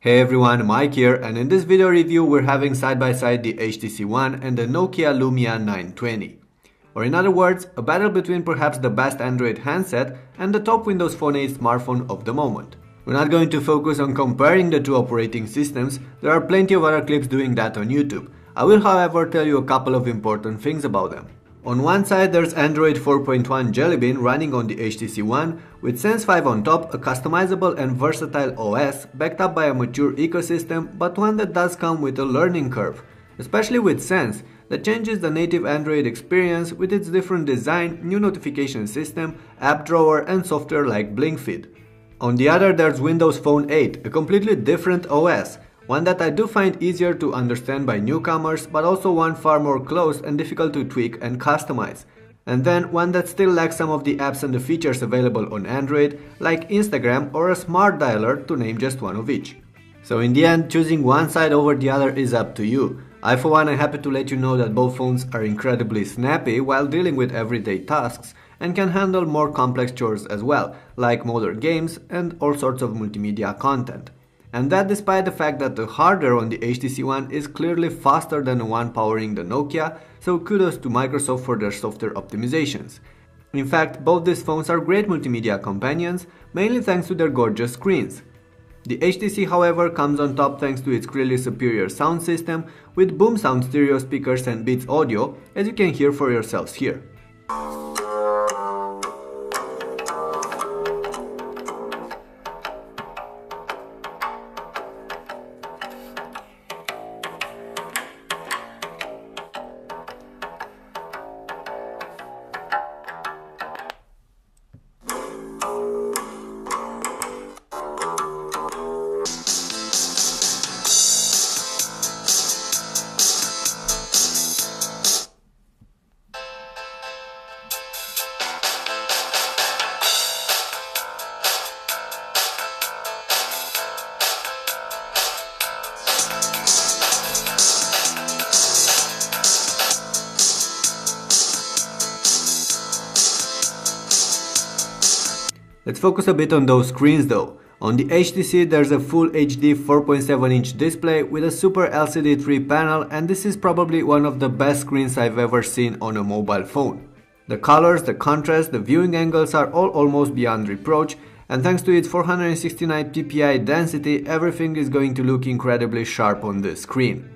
Hey everyone, Mike here, and in this video review we're having side by side the HTC One and the Nokia Lumia 920. Or in other words, a battle between perhaps the best Android handset and the top Windows Phone 8 smartphone of the moment. We're not going to focus on comparing the two operating systems, there are plenty of other clips doing that on YouTube. I will however tell you a couple of important things about them. On one side there's Android 4.1 Jelly Bean running on the HTC One with Sense 5 on top, a customizable and versatile OS backed up by a mature ecosystem, but one that does come with a learning curve, especially with Sense that changes the native Android experience with its different design, new notification system, app drawer and software like Blink Feed. On the other there's Windows Phone 8, a completely different OS, one that I do find easier to understand by newcomers, but also one far more closed and difficult to tweak and customize. And then one that still lacks some of the apps and the features available on Android, like Instagram or a smart dialer, to name just one of each. So in the end, choosing one side over the other is up to you. I for one am happy to let you know that both phones are incredibly snappy while dealing with everyday tasks and can handle more complex chores as well, like modern games and all sorts of multimedia content. And that despite the fact that the hardware on the HTC One is clearly faster than the one powering the Nokia, so kudos to Microsoft for their software optimizations. In fact, both these phones are great multimedia companions, mainly thanks to their gorgeous screens. The HTC however comes on top thanks to its clearly superior sound system with boom sound stereo speakers and Beats audio, as you can hear for yourselves here. Let's focus a bit on those screens though. On the HTC there's a full HD 4.7-inch display with a Super LCD 3 panel, and this is probably one of the best screens I've ever seen on a mobile phone. The colors, the contrast, the viewing angles are all almost beyond reproach, and thanks to its 469 ppi density, everything is going to look incredibly sharp on this screen.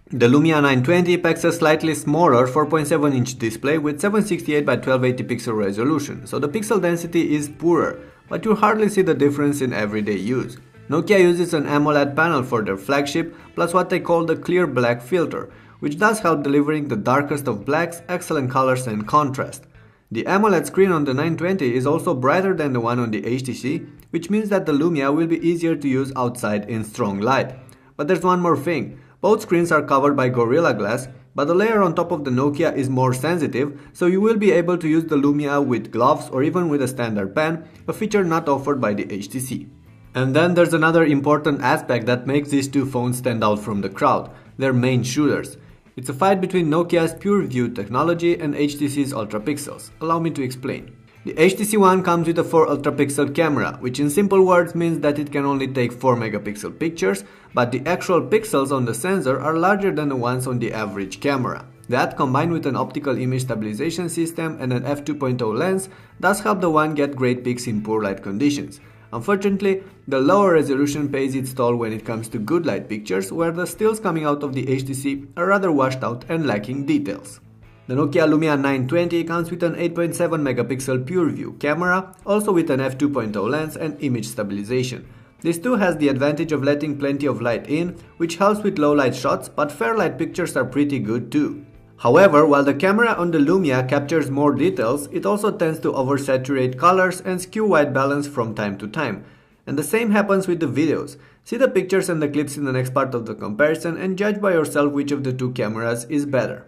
The Lumia 920 packs a slightly smaller 4.7-inch display with 768 by 1280 pixel resolution, so the pixel density is poorer, but you hardly see the difference in everyday use. Nokia uses an AMOLED panel for their flagship, plus what they call the clear black filter, which does help delivering the darkest of blacks, excellent colors and contrast. The AMOLED screen on the 920 is also brighter than the one on the HTC, which means that the Lumia will be easier to use outside in strong light. But there's one more thing. Both screens are covered by Gorilla Glass, but the layer on top of the Nokia is more sensitive, so you will be able to use the Lumia with gloves or even with a standard pen, a feature not offered by the HTC. And then there's another important aspect that makes these two phones stand out from the crowd, their main shooters. It's a fight between Nokia's Pure View technology and HTC's Ultra Pixels. Allow me to explain. The HTC One comes with a 4 ultra-pixel camera, which in simple words means that it can only take 4 megapixel pictures, but the actual pixels on the sensor are larger than the ones on the average camera. That, combined with an optical image stabilization system and an f2.0 lens, does help the One get great pics in poor light conditions. Unfortunately, the lower resolution pays its toll when it comes to good light pictures, where the stills coming out of the HTC are rather washed out and lacking details. The Nokia Lumia 920 comes with an 8.7 megapixel Pure View camera, also with an f2.0 lens and image stabilization. This too has the advantage of letting plenty of light in, which helps with low light shots, but fair light pictures are pretty good too. However, while the camera on the Lumia captures more details, it also tends to oversaturate colors and skew white balance from time to time. And the same happens with the videos. See the pictures and the clips in the next part of the comparison and judge by yourself which of the two cameras is better.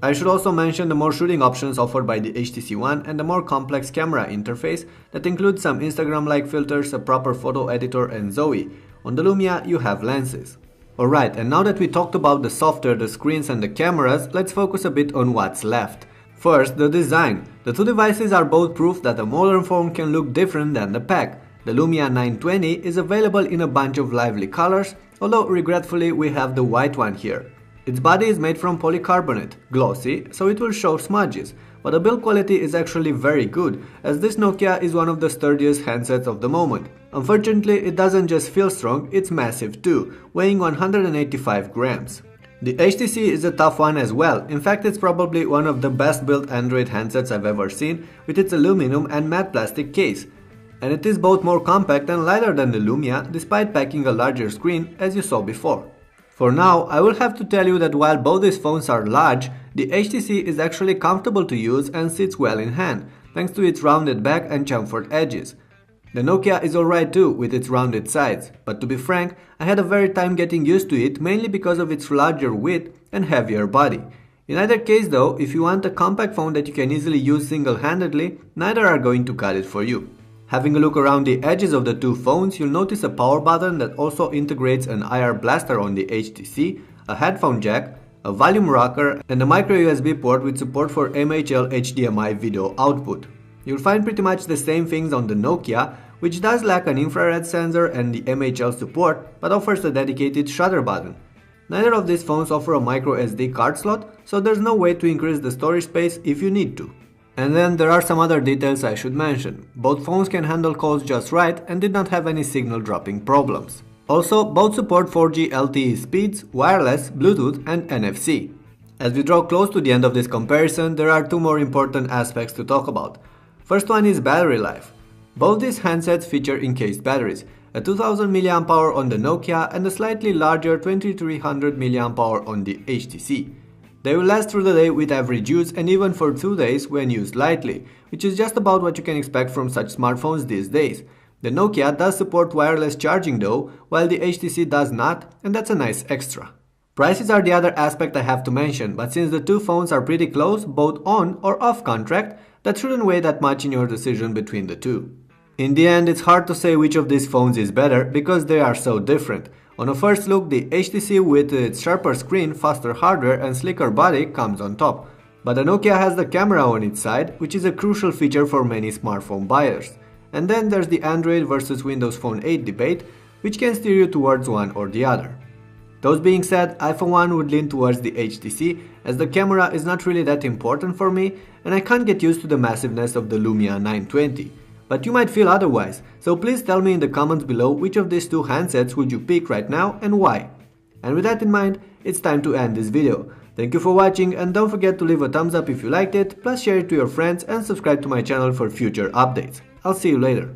I should also mention the more shooting options offered by the HTC One and the more complex camera interface that includes some Instagram-like filters, a proper photo editor and Zoe. On the Lumia you have lenses. Alright, and now that we talked about the software, the screens and the cameras, let's focus a bit on what's left. First, the design. The two devices are both proof that a modern phone can look different than the pack. The Lumia 920 is available in a bunch of lively colors, although regretfully we have the white one here. Its body is made from polycarbonate, glossy, so it will show smudges, but the build quality is actually very good, as this Nokia is one of the sturdiest handsets of the moment. Unfortunately, it doesn't just feel strong, it's massive too, weighing 185 grams. The HTC is a tough one as well. In fact, it's probably one of the best built Android handsets I've ever seen, with its aluminum and matte plastic case. And it is both more compact and lighter than the Lumia, despite packing a larger screen, as you saw before. For now, I will have to tell you that while both these phones are large, the HTC is actually comfortable to use and sits well in hand, thanks to its rounded back and chamfered edges. The Nokia is alright too, with its rounded sides, but to be frank, I had a very time getting used to it, mainly because of its larger width and heavier body. In either case though, if you want a compact phone that you can easily use single-handedly, neither are going to cut it for you. Having a look around the edges of the two phones, you'll notice a power button that also integrates an IR blaster on the HTC, a headphone jack, a volume rocker, and a micro USB port with support for MHL HDMI video output. You'll find pretty much the same things on the Nokia, which does lack an infrared sensor and the MHL support, but offers a dedicated shutter button. Neither of these phones offer a micro SD card slot, so there's no way to increase the storage space if you need to. And then there are some other details I should mention. Both phones can handle calls just right and did not have any signal dropping problems. Also, both support 4G LTE speeds, wireless, Bluetooth and NFC. As we draw close to the end of this comparison, there are two more important aspects to talk about. First one is battery life. Both these handsets feature encased batteries, a 2000 mAh on the Nokia and a slightly larger 2300 mAh on the HTC. They will last through the day with average use and even for 2 days when used lightly, which is just about what you can expect from such smartphones these days. The Nokia does support wireless charging though, while the HTC does not, and that's a nice extra. Prices are the other aspect I have to mention, but since the two phones are pretty close, both on or off contract, that shouldn't weigh that much in your decision between the two. In the end, it's hard to say which of these phones is better because they are so different. On a first look, the HTC with its sharper screen, faster hardware and slicker body comes on top. But the Nokia has the camera on its side, which is a crucial feature for many smartphone buyers. And then there's the Android versus Windows Phone 8 debate, which can steer you towards one or the other. Those being said, I for one would lean towards the HTC, as the camera is not really that important for me and I can't get used to the massiveness of the Lumia 920. But you might feel otherwise, so please tell me in the comments below which of these two handsets would you pick right now and why. And with that in mind, it's time to end this video. Thank you for watching and don't forget to leave a thumbs up if you liked it, plus share it to your friends and subscribe to my channel for future updates. I'll see you later.